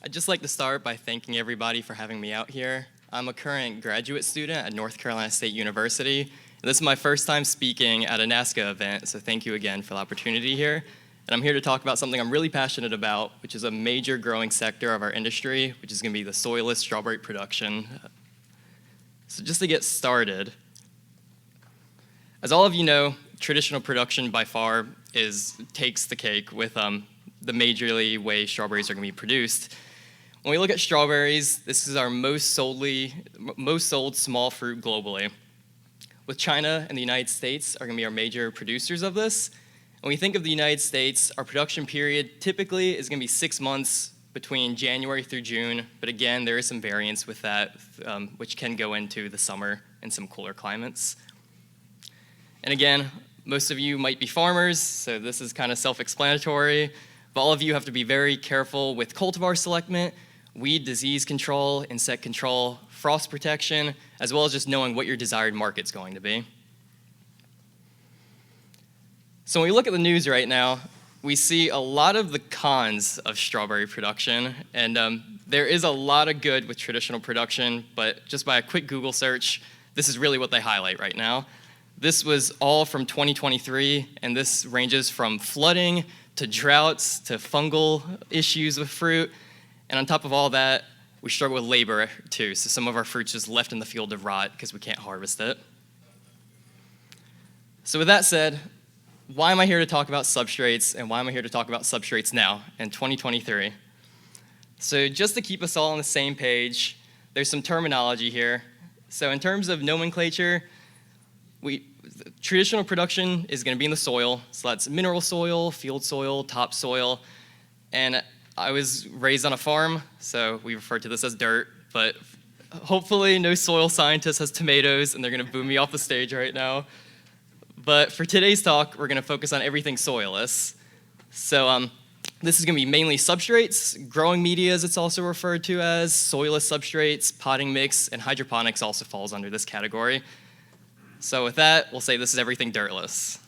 I'd just like to start by thanking everybody for having me out here. I'm a current graduate student at North Carolina State University. And this is my first time speaking at a NASGA event, so thank you again for the opportunity here. And I'm here to talk about something I'm really passionate about, which is a major growing sector of our industry, which is going to be the soilless strawberry production. So just to get started, as all of you know, traditional production by far takes the cake with the majorly way strawberries are going to be produced. When we look at strawberries, this is our most sold small fruit globally. With China and the United States are going to be our major producers of this. When we think of the United States, our production period typically is going to be 6 months between January through June, but again, there is some variance with that, which can go into the summer and some cooler climates. And again, most of you might be farmers, so this is kind of self-explanatory, but all of you have to be very careful with cultivar selectment, weed disease control, insect control, frost protection, as well as just knowing what your desired market's going to be. So when we look at the news right now, we see a lot of the cons of strawberry production, and there is a lot of good with traditional production, but just by a quick Google search, this is really what they highlight right now. This was all from 2023, and this ranges from flooding to droughts to fungal issues with fruit. And on top of all that, we struggle with labor too. So some of our fruit's just left in the field to rot because we can't harvest it. So with that said, why am I here to talk about substrates, and why am I here to talk about substrates now in 2023? So just to keep us all on the same page, there's some terminology here. So in terms of nomenclature, traditional production is going to be in the soil. So that's mineral soil, field soil, topsoil. And I was raised on a farm, so we refer to this as dirt, but hopefully no soil scientist has tomatoes and they're going to boo me off the stage right now. But for today's talk, we're going to focus on everything soilless. So this is going to be mainly substrates, growing media as it's also referred to as, soilless substrates, potting mix, and hydroponics also falls under this category. So with that, we'll say this is everything dirtless.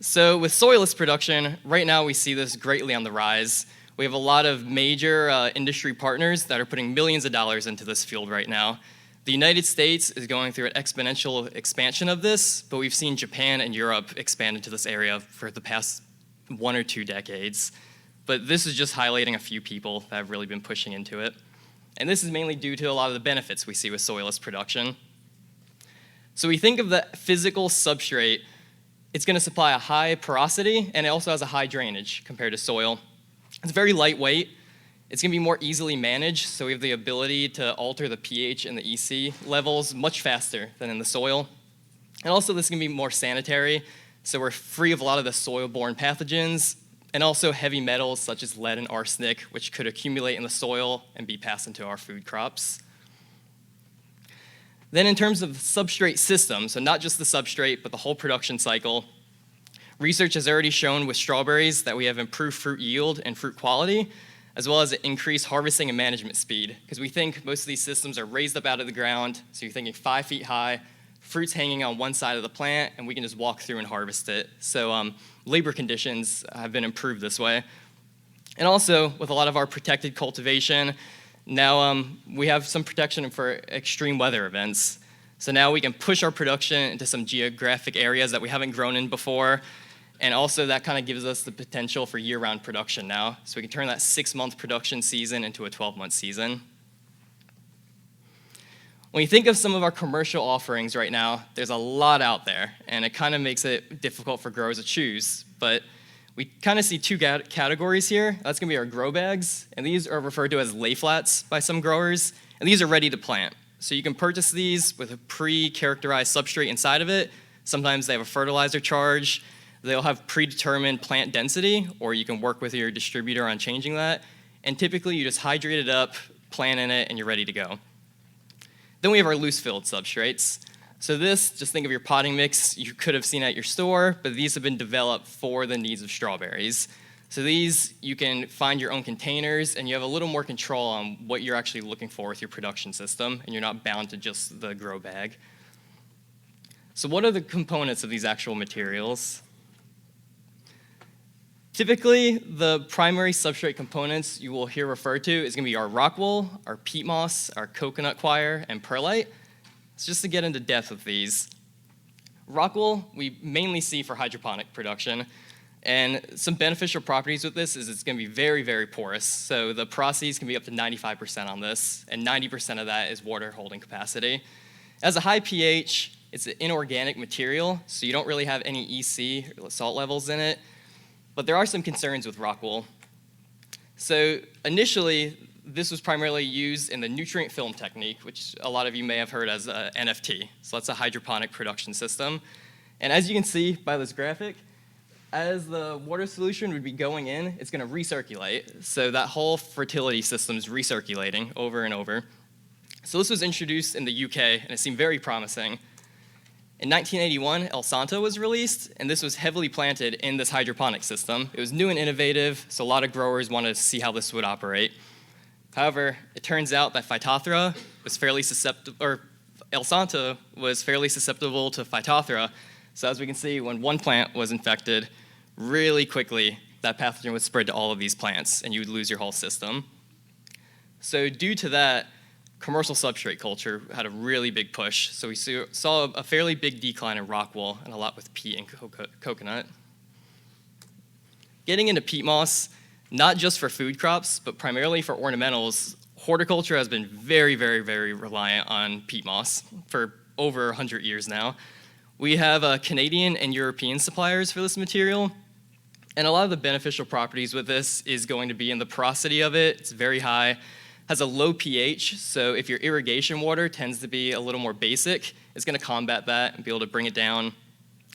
So with soilless production, right now we see this greatly on the rise. We have a lot of major industry partners that are putting millions of dollars into this field right now. The United States is going through an exponential expansion of this, but we've seen Japan and Europe expand into this area for the past 1 or 2 decades. But this is just highlighting a few people that have really been pushing into it. And this is mainly due to a lot of the benefits we see with soilless production. So we think of the physical substrate. It's going to supply a high porosity, and it also has a high drainage compared to soil. It's very lightweight. It's going to be more easily managed, so we have the ability to alter the pH and the EC levels much faster than in the soil. And also this is going to be more sanitary, so we're free of a lot of the soil-borne pathogens, and also heavy metals such as lead and arsenic, which could accumulate in the soil and be passed into our food crops. Then in terms of the substrate system, so not just the substrate, but the whole production cycle, research has already shown with strawberries that we have improved fruit yield and fruit quality, as well as increased harvesting and management speed, because we think most of these systems are raised up out of the ground, so you're thinking 5 feet high, fruit's hanging on one side of the plant, and we can just walk through and harvest it. So labor conditions have been improved this way. And also, with a lot of our protected cultivation, now we have some protection for extreme weather events. So now we can push our production into some geographic areas that we haven't grown in before, and also that kind of gives us the potential for year-round production now. So we can turn that 6-month production season into a 12-month season. When you think of some of our commercial offerings right now, there's a lot out there, and it kind of makes it difficult for growers to choose. But we kind of see 2 categories here. That's going to be our grow bags, and these are referred to as lay flats by some growers, and these are ready to plant. So you can purchase these with a pre-characterized substrate inside of it. Sometimes they have a fertilizer charge. They'll have predetermined plant density, or you can work with your distributor on changing that. And typically, you just hydrate it up, plant in it, and you're ready to go. Then we have our loose-filled substrates. So this, just think of your potting mix you could have seen at your store, but these have been developed for the needs of strawberries. So these, you can find your own containers, and you have a little more control on what you're actually looking for with your production system, and you're not bound to just the grow bag. So what are the components of these actual materials? Typically, the primary substrate components you will hear referred to is going to be our rock wool, our peat moss, our coconut coir, and perlite. So just to get into depth with these, rock wool we mainly see for hydroponic production, and some beneficial properties with this is it's going to be very, very porous. So the porosities can be up to 95% on this, and 90% of that is water holding capacity. It has a high pH, it's an inorganic material, so you don't really have any EC or salt levels in it. But there are some concerns with rock wool. So initially, this was primarily used in the nutrient film technique, which a lot of you may have heard as NFT. So that's a hydroponic production system. And as you can see by this graphic, as the water solution would be going in, it's going to recirculate. So that whole fertility system is recirculating over and over. So this was introduced in the UK, and it seemed very promising. In 1981, El Santo was released, and this was heavily planted in this hydroponic system. It was new and innovative, so a lot of growers wanted to see how this would operate. However, it turns out that Phytophthora was fairly susceptible, or El Santo was fairly susceptible to Phytophthora. So as we can see, when one plant was infected, really quickly that pathogen would spread to all of these plants, and you would lose your whole system. So due to that, commercial substrate culture had a really big push, so we saw a fairly big decline in rock wool and a lot with peat and coconut. Getting into peat moss, not just for food crops, but primarily for ornamentals, horticulture has been very, very, very reliant on peat moss for over 100 years now. We have Canadian and European suppliers for this material, and a lot of the beneficial properties with this is going to be in the porosity of it. It's very high. Has a low pH, so if your irrigation water tends to be a little more basic, it's going to combat that and be able to bring it down.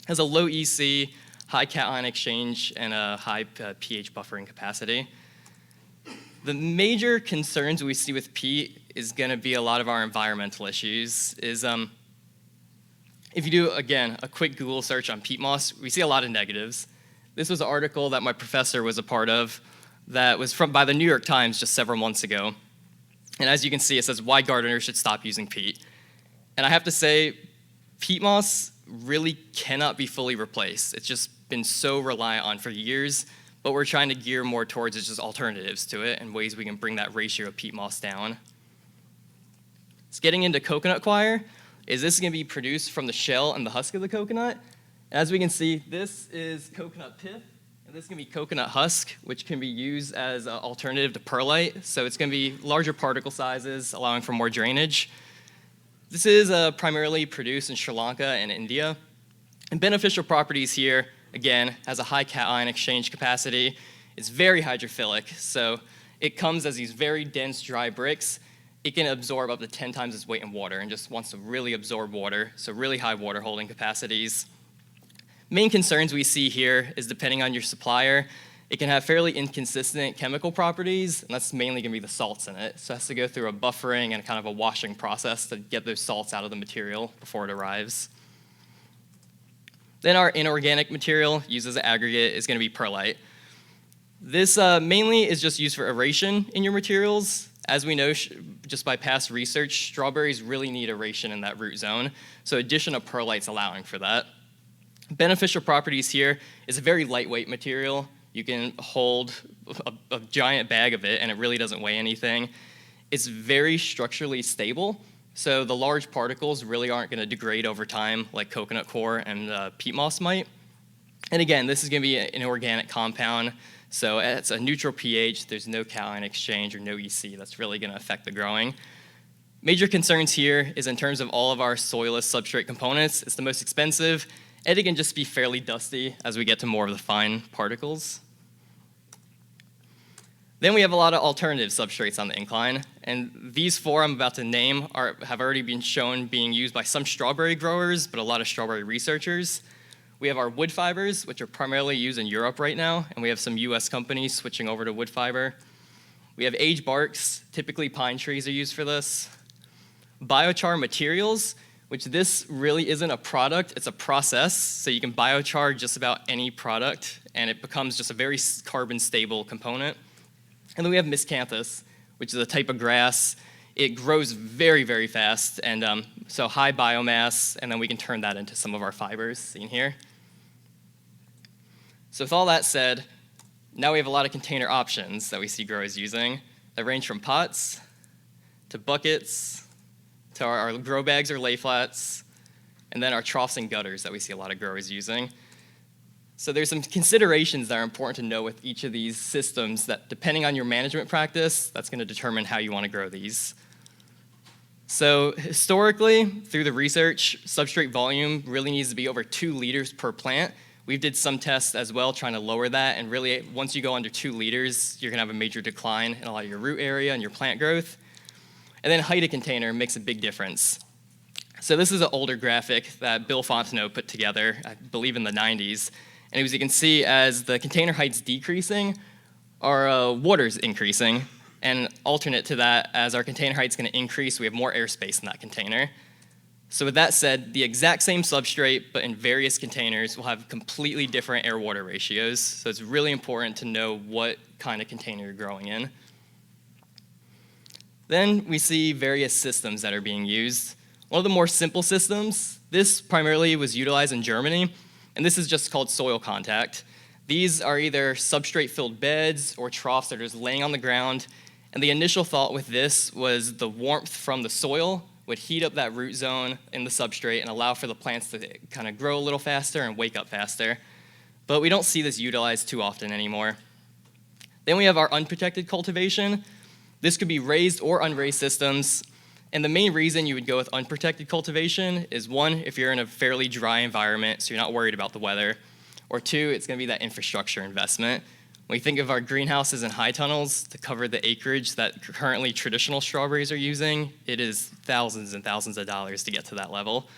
Has a low EC, high cation exchange, and a high pH buffering capacity. The major concerns we see with peat is going to be a lot of our environmental issues. If you do, again, a quick Google search on peat moss, we see a lot of negatives. This was an article that my professor was a part of that was by the New York Times just several months ago. And as you can see, it says why gardeners should stop using peat. And I have to say, peat moss really cannot be fully replaced. It's just been so reliant on for years, but we're trying to gear more towards just alternatives to it and ways we can bring that ratio of peat moss down. So getting into coconut coir, this is going to be produced from the shell and the husk of the coconut. As we can see, this is coconut pith. This is going to be coconut husk, which can be used as an alternative to perlite. So it's going to be larger particle sizes, allowing for more drainage. This is primarily produced in Sri Lanka and India. And beneficial properties here, again, has a high cation exchange capacity. It's very hydrophilic, so it comes as these very dense, dry bricks. It can absorb up to 10 times its weight in water and just wants to really absorb water, so really high water holding capacities. Main concerns we see here is depending on your supplier, it can have fairly inconsistent chemical properties, and that's mainly going to be the salts in it. So it has to go through a buffering and kind of a washing process to get those salts out of the material before it arrives. Then our inorganic material used as an aggregate is going to be perlite. This mainly is just used for aeration in your materials. As we know, just by past research, strawberries really need aeration in that root zone, so addition of perlite's allowing for that. Beneficial properties here is a very lightweight material. You can hold a giant bag of it and it really doesn't weigh anything. It's very structurally stable, so the large particles really aren't going to degrade over time like coconut coir and peat moss might. And again, this is going to be an organic compound, so it's a neutral pH. There's no cation exchange or no EC. That's really going to affect the growing. Major concerns here is in terms of all of our soilless substrate components. It's the most expensive, and it can just be fairly dusty as we get to more of the fine particles. Then we have a lot of alternative substrates on the incline, and these four I'm about to name have already been shown being used by some strawberry growers, but a lot of strawberry researchers. We have our wood fibers, which are primarily used in Europe right now, and we have some US companies switching over to wood fiber. We have aged barks, typically pine trees are used for this. Biochar materials, which this really isn't a product, it's a process, so you can biochar just about any product, and it becomes just a very carbon stable component. And then we have miscanthus, which is a type of grass. It grows very, very fast, and so high biomass, and then we can turn that into some of our fibers, seen here. So with all that said, Now we have a lot of container options that we see growers using that range from pots to buckets to our grow bags or lay flats, and then our troughs and gutters that we see a lot of growers using. So there's some considerations that are important to know with each of these systems that, depending on your management practice, that's going to determine how you want to grow these. So historically, through the research, substrate volume really needs to be over 2 liters per plant. We did some tests as well trying to lower that, and really once you go under 2 liters, you're going to have a major decline in a lot of your root area and your plant growth. And then height of container makes a big difference. So this is an older graphic that Bill Fontenot put together, I believe in the 90s. And as you can see, as the container height's decreasing, our water's increasing. And alternate to that, as our container height's going to increase, we have more airspace in that container. So with that said, the exact same substrate, but in various containers, will have completely different air-water ratios. So it's really important to know what kind of container you're growing in. Then we see various systems that are being used. One of the more simple systems, this primarily was utilized in Germany, and this is just called soil contact. These are either substrate-filled beds or troughs that are just laying on the ground. And the initial thought with this was the warmth from the soil would heat up that root zone in the substrate and allow for the plants to kind of grow a little faster and wake up faster. But we don't see this utilized too often anymore. Then we have our unprotected cultivation. This could be raised or unraised systems. And the main reason you would go with unprotected cultivation is, one, if you're in a fairly dry environment, so you're not worried about the weather, or two, it's going to be that infrastructure investment. When we think of our greenhouses and high tunnels to cover the acreage that currently traditional strawberries are using, it is thousands and thousands of dollars to get to that level.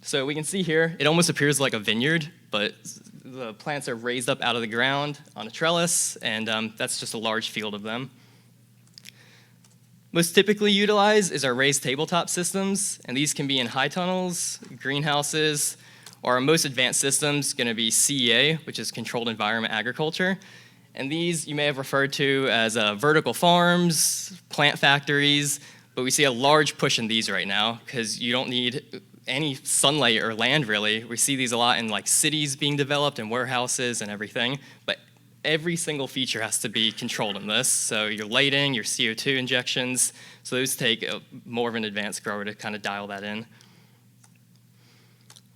So we can see here, it almost appears like a vineyard, but the plants are raised up out of the ground on a trellis, and that's just a large field of them. Most typically utilized is our raised tabletop systems, and these can be in high tunnels, greenhouses, or our most advanced systems going to be CEA, which is Controlled Environment Agriculture. And these you may have referred to as vertical farms, plant factories, but we see a large push in these right now because you don't need any sunlight or land really. We see these a lot in like cities being developed and warehouses and everything, but every single feature has to be controlled in this. So your lighting, your CO2 injections, so those take more of an advanced grower to kind of dial that in.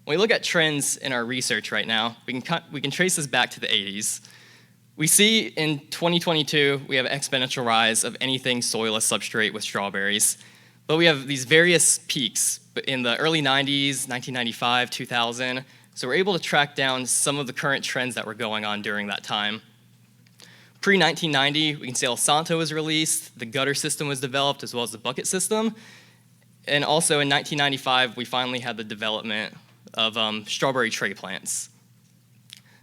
When we look at trends in our research right now, we can trace this back to the 80s. We see in 2022, we have an exponential rise of anything soilless substrate with strawberries. But we have these various peaks in the early 90s, 1995, 2000. So we're able to track down some of the current trends that were going on during that time. Pre-1990, we can see El Santo was released, the gutter system was developed, as well as the bucket system. And also in 1995, we finally had the development of strawberry tray plants.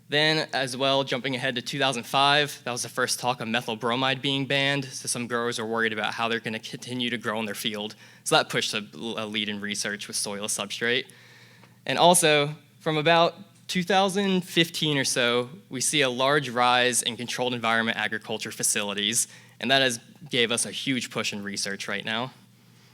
Then, as well, jumping ahead to 2005, that was the first talk of methyl bromide being banned, so some growers are worried about how they're going to continue to grow in their field. So that pushed a lead in research with soilless substrate. And also, from about 2015 or so, we see a large rise in controlled environment agriculture facilities, and that has gave us a huge push in research right now.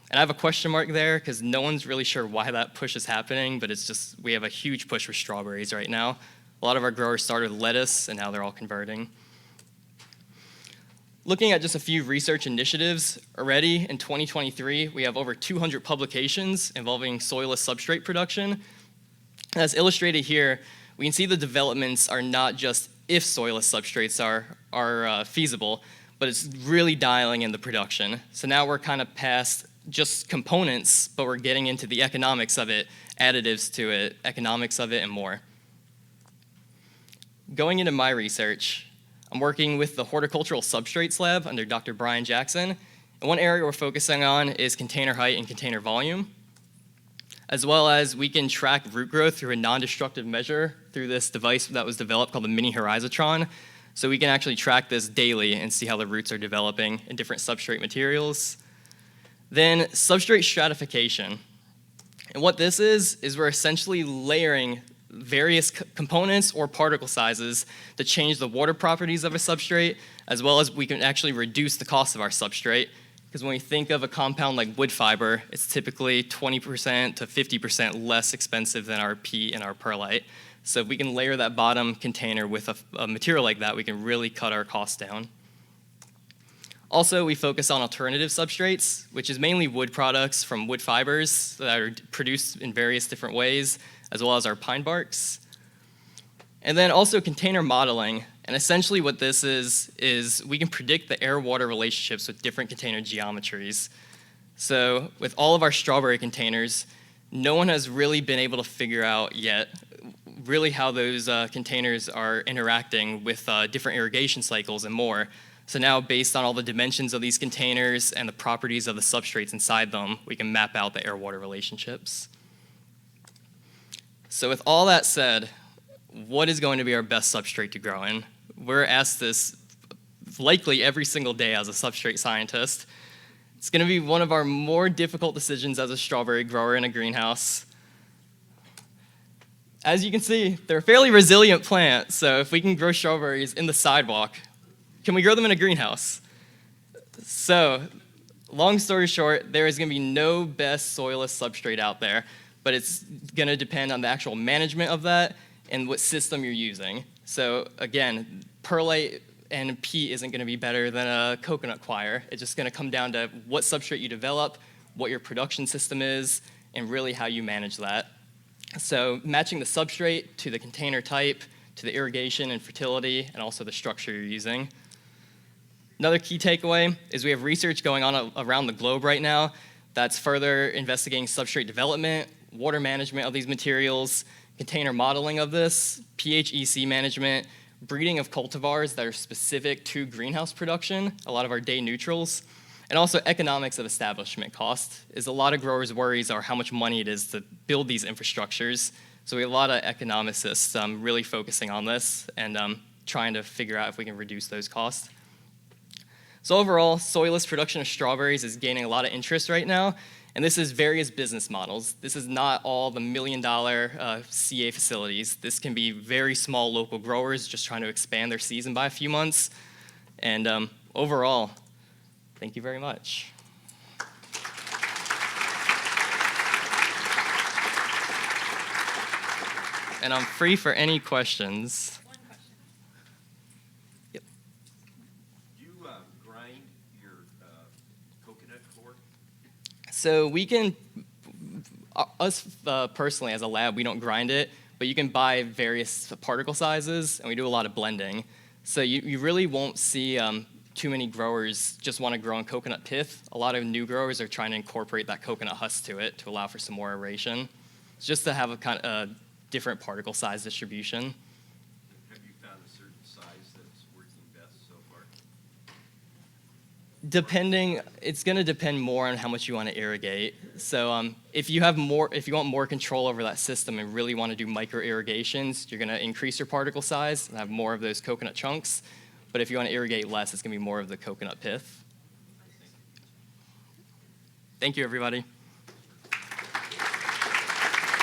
And I have a question mark there because no one's really sure why that push is happening, but it's just we have a huge push for strawberries right now. A lot of our growers started with lettuce, and now they're all converting. Looking at just a few research initiatives, already in 2023, we have over 200 publications involving soilless substrate production. As illustrated here, we can see the developments are not just if soilless substrates are feasible, but it's really dialing in the production. So now we're kind of past just components, but we're getting into the economics of it, additives to it, economics of it, and more. Going into my research, I'm working with the Horticultural Substrates Lab under Dr. Brian Jackson. And one area we're focusing on is container height and container volume, as well as we can track root growth through a non-destructive measure through this device that was developed called the Mini Horizotron. So we can actually track this daily and see how the roots are developing in different substrate materials. Then substrate stratification. And what this is we're essentially layering various components or particle sizes to change the water properties of a substrate, as well as we can actually reduce the cost of our substrate. Because when we think of a compound like wood fiber, it's typically 20% to 50% less expensive than our peat and our perlite. So if we can layer that bottom container with a material like that, we can really cut our costs down. Also, we focus on alternative substrates, which is mainly wood products from wood fibers that are produced in various different ways, as well as our pine barks. And then also container modeling. And essentially what this is we can predict the air-water relationships with different container geometries. So with all of our strawberry containers, no one has really been able to figure out yet really how those containers are interacting with different irrigation cycles and more. So now, based on all the dimensions of these containers and the properties of the substrates inside them, we can map out the air-water relationships. So with all that said, what is going to be our best substrate to grow in? We're asked this likely every single day as a substrate scientist. It's going to be one of our more difficult decisions as a strawberry grower in a greenhouse. As you can see, they're a fairly resilient plant, so if we can grow strawberries in the sidewalk, can we grow them in a greenhouse? So, long story short, there is going to be no best soilless substrate out there, but it's going to depend on the actual management of that and what system you're using. So again, perlite and peat isn't going to be better than a coconut coir. It's just going to come down to what substrate you develop, what your production system is, and really how you manage that. So matching the substrate to the container type, to the irrigation and fertility, and also the structure you're using. Another key takeaway is we have research going on around the globe right now that's further investigating substrate development, water management of these materials, container modeling of this, pH EC management, breeding of cultivars that are specific to greenhouse production, a lot of our day neutrals, and also economics of establishment cost. Is a lot of growers' worries are how much money it is to build these infrastructures. So we have a lot of economicists really focusing on this and trying to figure out if we can reduce those costs. So overall, soilless production of strawberries is gaining a lot of interest right now, and this is various business models. This is not all the $1 million CA facilities. This can be very small local growers just trying to expand their season by a few months. And overall, thank you very much. And I'm free for any questions. One question. Yep. Do you grind your coconut core? So we can, us personally as a lab, we don't grind it, but you can buy various particle sizes, and we do a lot of blending. So you really won't see too many growers just want to grow in coconut pith. A lot of new growers are trying to incorporate that coconut husk to it to allow for some more aeration. It's just to have a kind of different particle size distribution. Have you found a certain size that's working best so far? It's going to depend more on how much you want to irrigate. So if you want more control over that system and really want to do micro irrigations, you're going to increase your particle size and have more of those coconut chunks. But if you want to irrigate less, it's going to be more of the coconut pith. Thank you, everybody.